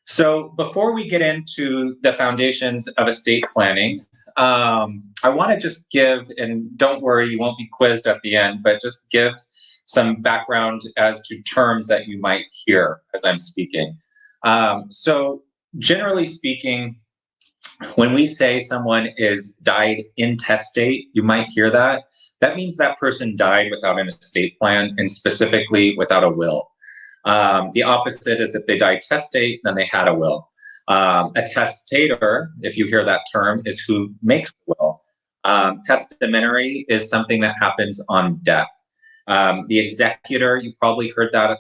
So before we get into the foundations of estate planning, I want to just give, and don't worry, you won't be quizzed at the end, but just give some background as to terms that you might hear as I'm speaking. So generally speaking, when we say someone is died intestate, you might hear that. That means that person died without an estate plan and specifically without a will. The opposite is if they died testate, then they had a will. A testator, if you hear that term, is who makes the will. Testamentary is something that happens on death. The executor, you probably heard that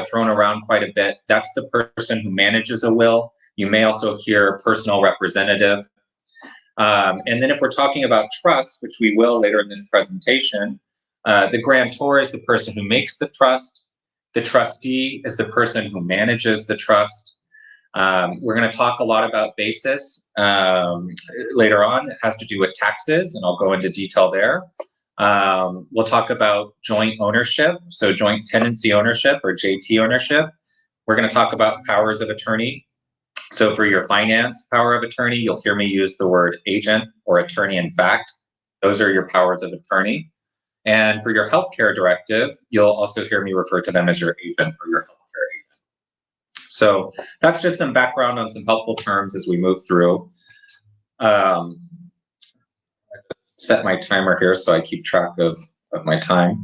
thrown around quite a bit. That's the person who manages a will. You may also hear personal representative. And then if we're talking about trust, which we will later in this presentation, the grantor is the person who makes the trust. The trustee is the person who manages the trust. We're going to talk a lot about basis later on. It has to do with taxes, and I'll go into detail there. We'll talk about joint ownership, so joint tenancy ownership or JT ownership. We're going to talk about powers of attorney. So for your finance power of attorney, you'll hear me use the word agent or attorney in fact. Those are your powers of attorney. And for your healthcare directive, you'll also hear me refer to them as your agent or your healthcare agent. So that's just some background on some helpful terms as we move through. I set my timer here so I keep track of my time.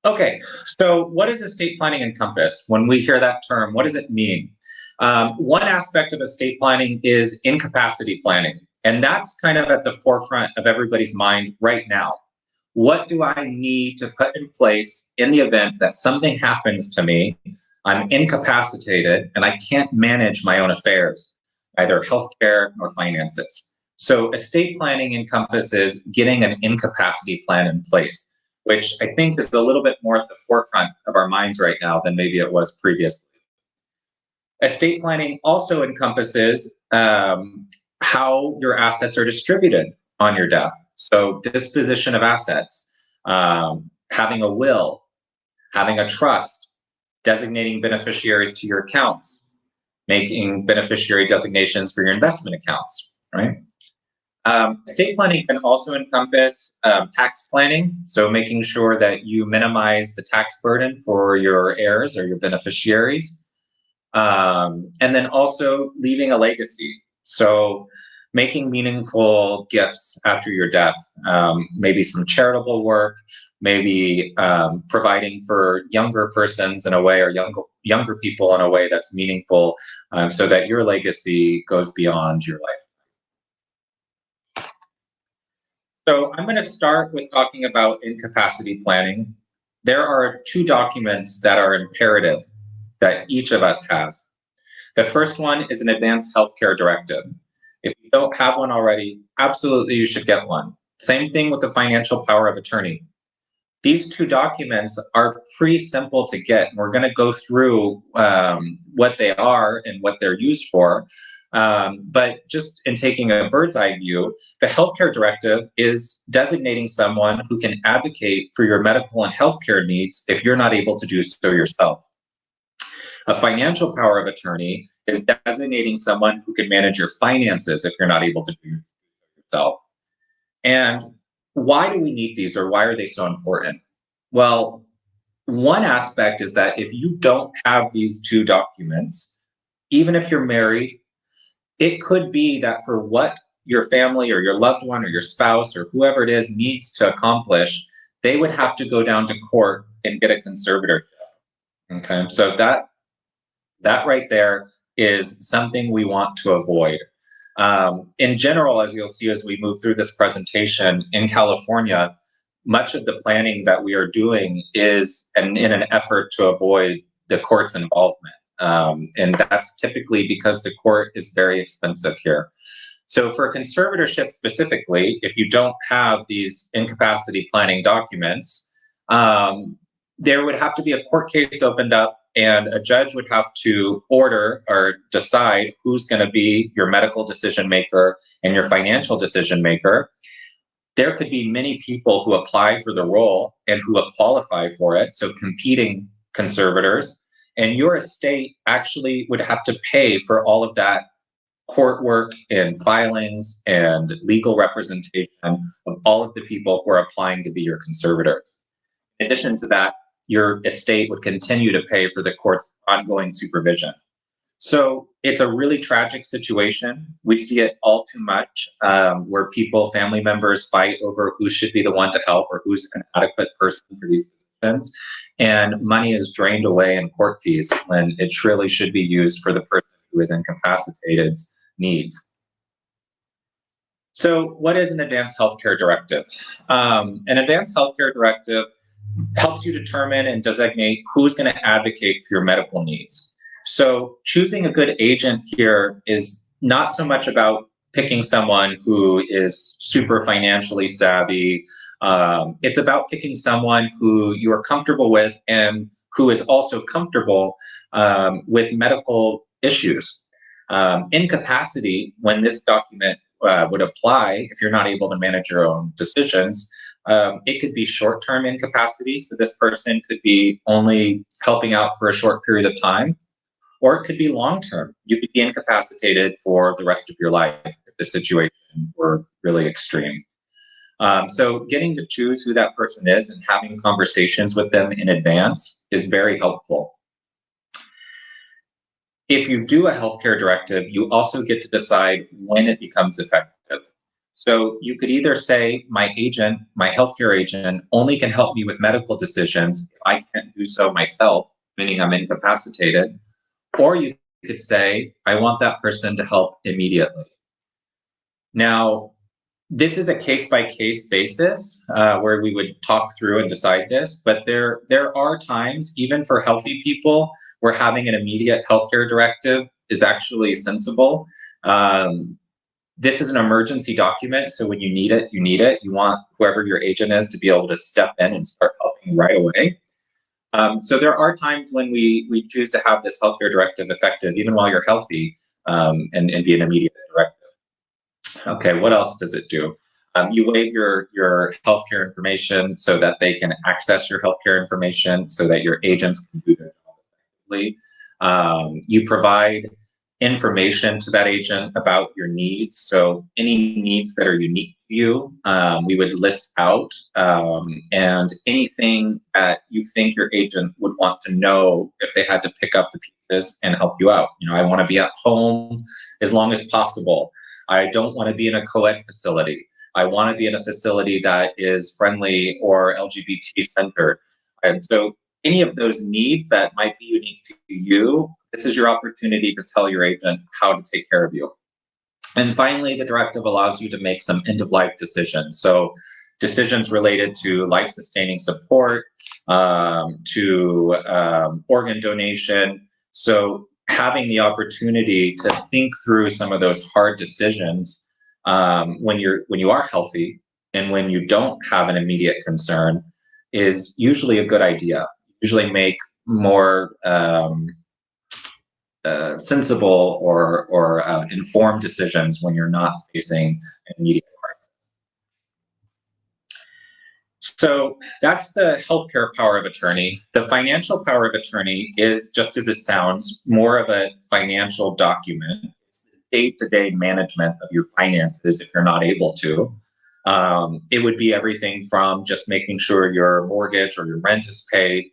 Okay, so what does estate planning encompass? When we hear that term, what does it mean? One aspect of estate planning is incapacity planning, and that's kind of at the forefront of everybody's mind right now. What do I need to put in place in the event that something happens to me, I'm incapacitated, and I can't manage my own affairs, either healthcare or finances? So estate planning encompasses getting an incapacity plan in place, which I think is a little bit more at the forefront of our minds right now than maybe it was previously. Estate planning also encompasses how your assets are distributed on your death. So disposition of assets, having a will, having a trust, designating beneficiaries to your accounts, making beneficiary designations for your investment accounts, right? Estate planning can also encompass tax planning, so making sure that you minimize the tax burden for your heirs or your beneficiaries. And then also leaving a legacy. So making meaningful gifts after your death, maybe some charitable work, maybe providing for younger persons in a way or younger people in a way that's meaningful so that your legacy goes beyond your life. So I'm going to start with talking about incapacity planning. There are two documents that are imperative that each of us has. The first one is an advanced healthcare directive. If you don't have one already, absolutely you should get one. Same thing with the financial power of attorney. These two documents are pretty simple to get, and we're going to go through what they are and what they're used for. But just in taking a bird's eye view, the healthcare directive is designating someone who can advocate for your medical and healthcare needs if you're not able to do so yourself. A financial power of attorney is designating someone who can manage your finances if you're not able to do it yourself. And why do we need these, or why are they so important? Well, one aspect is that if you don't have these two documents, even if you're married, it could be that for what your family or your loved one or your spouse or whoever it is needs to accomplish, they would have to go down to court and get a conservatorship. Okay, so that right there is something we want to avoid. In general, as you'll see as we move through this presentation, in California, much of the planning that we are doing is in an effort to avoid the court's involvement. And that's typically because the court is very expensive here. So for conservatorship specifically, if you don't have these incapacity planning documents, there would have to be a court case opened up, and a judge would have to order or decide who's going to be your medical decision maker and your financial decision maker. There could be many people who apply for the role and who qualify for it, so competing conservators. And your estate actually would have to pay for all of that court work and filings and legal representation of all of the people who are applying to be your conservators. In addition to that, your estate would continue to pay for the court's ongoing supervision. So it's a really tragic situation. We see it all too much, where people, family members fight over who should be the one to help or who's an adequate person for these positions. And money is drained away in court fees when it truly should be used for the person who is incapacitated's needs. So what is an advanced healthcare directive? An advanced healthcare directive helps you determine and designate who's going to advocate for your medical needs. So choosing a good agent here is not so much about picking someone who is super financially savvy. It's about picking someone who you are comfortable with and who is also comfortable with medical issues. Incapacity, when this document would apply, if you're not able to manage your own decisions, it could be short-term incapacity. So this person could be only helping out for a short period of time, or it could be long-term. You could be incapacitated for the rest of your life if the situation were really extreme. So getting to choose who that person is and having conversations with them in advance is very helpful. If you do a healthcare directive, you also get to decide when it becomes effective. So you could either say, my agent, my healthcare agent, only can help me with medical decisions if I can't do so myself, meaning I'm incapacitated. Or you could say, I want that person to help immediately. Now, this is a case-by-case basis where we would talk through and decide this, but there are times, even for healthy people, where having an immediate healthcare directive is actually sensible. This is an emergency document, so when you need it, you need it. You want whoever your agent is to be able to step in and start helping right away. So there are times when we choose to have this healthcare directive effective, even while you're healthy, and be an immediate directive. Okay, what else does it do? You waive your healthcare information so that they can access your healthcare information, so that your agents can do their job effectively. You provide information to that agent about your needs. So any needs that are unique to you, we would list out, and anything that you think your agent would want to know if they had to pick up the pieces and help you out. You know, I want to be at home as long as possible. I don't want to be in a co-ed facility. I want to be in a facility that is friendly or LGBT centered. And so any of those needs that might be unique to you, this is your opportunity to tell your agent how to take care of you. And finally, the directive allows you to make some end-of-life decisions. So decisions related to life-sustaining support, to organ donation. So having the opportunity to think through some of those hard decisions when you are healthy and when you don't have an immediate concern is usually a good idea. Usually make more sensible or informed decisions when you're not facing an immediate crisis. So that's the healthcare power of attorney. The financial power of attorney is, just as it sounds, more of a financial document. It's the day-to-day management of your finances if you're not able to. It would be everything from just making sure your mortgage or your rent is paid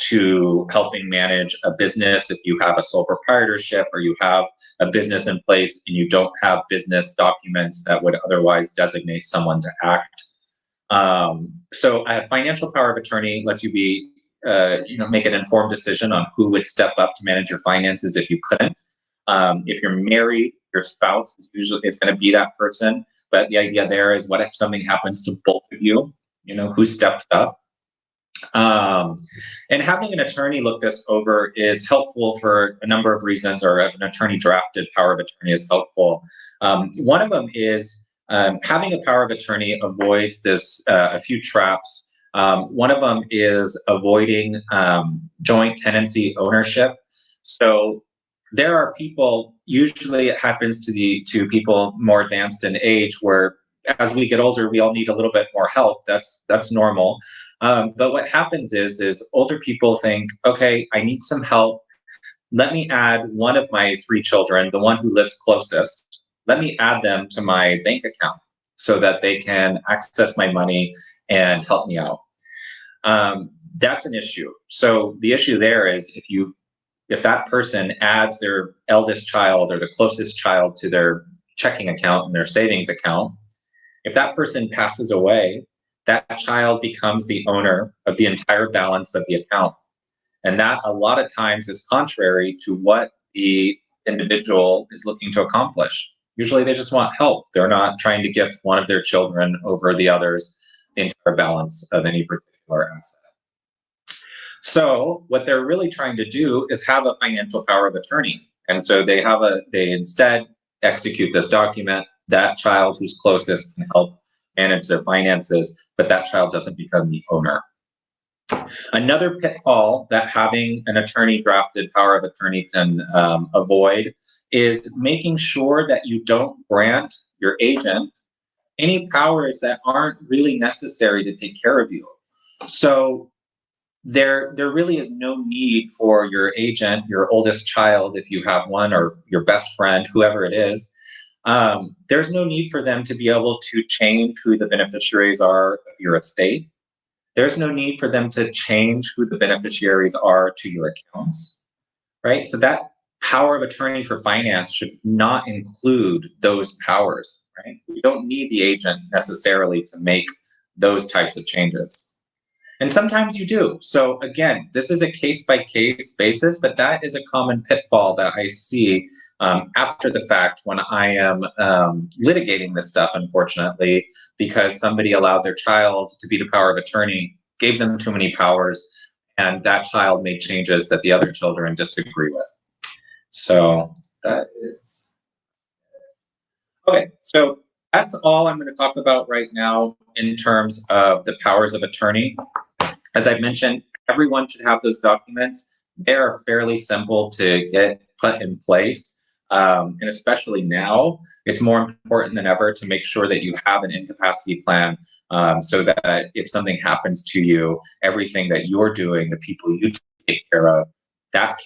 to helping manage a business if you have a sole proprietorship or you have a business in place and you don't have business documents that would otherwise designate someone to act. So a financial power of attorney lets you be, make an informed decision on who would step up to manage your finances if you couldn't. If you're married, your spouse is usually it's going to be that person. But the idea there is, what if something happens to both of you? You know, who steps up? And having an attorney look this over is helpful for a number of reasons, or an attorney drafted power of attorney is helpful. One of them is having a power of attorney avoids a few traps. One of them is avoiding joint tenancy ownership. So there are people, usually it happens to people more advanced in age, where as we get older, we all need a little bit more help. That's normal. But what happens is older people think, okay, I need some help let me add one of my three children, the one who lives closest, let me add them to my bank account so that they can access my money and help me out. That's an issue. So the issue there is if that person adds their eldest child or the closest child to their checking account and their savings account, if that person passes away, that child becomes the owner of the entire balance of the account. And that a lot of times is contrary to what the individual is looking to accomplish. Usually they just want help. They're not trying to gift one of their children over the others the entire balance of any particular asset. So what they're really trying to do is have a financial power of attorney. And so they instead execute this document. That child who's closest can help manage their finances, but that child doesn't become the owner. Another pitfall that having an attorney drafted power of attorney can avoid is making sure that you don't grant your agent any powers that aren't really necessary to take care of you. So there really is no need for your agent, your oldest child, if you have one, or your best friend, whoever it is. There's no need for them to be able to change who the beneficiaries are of your estate. There's no need for them to change who the beneficiaries are to your accounts, right? So that power of attorney for finance should not include those powers, right? You don't need the agent necessarily to make those types of changes. And sometimes you do. So again, this is a case-by-case basis, but that is a common pitfall that I see after the fact when I am litigating this stuff, unfortunately, because somebody allowed their child to be the power of attorney, gave them too many powers, and that child made changes that the other children disagree with. So that is... Okay, so that's all I'm going to talk about right now in terms of the powers of attorney. As I mentioned, everyone should have those documents. They are fairly simple to get put in place. And especially now, it's more important than ever to make sure that you have an incapacity plan so that if something happens to you, everything that you're doing, the people you take care of, that care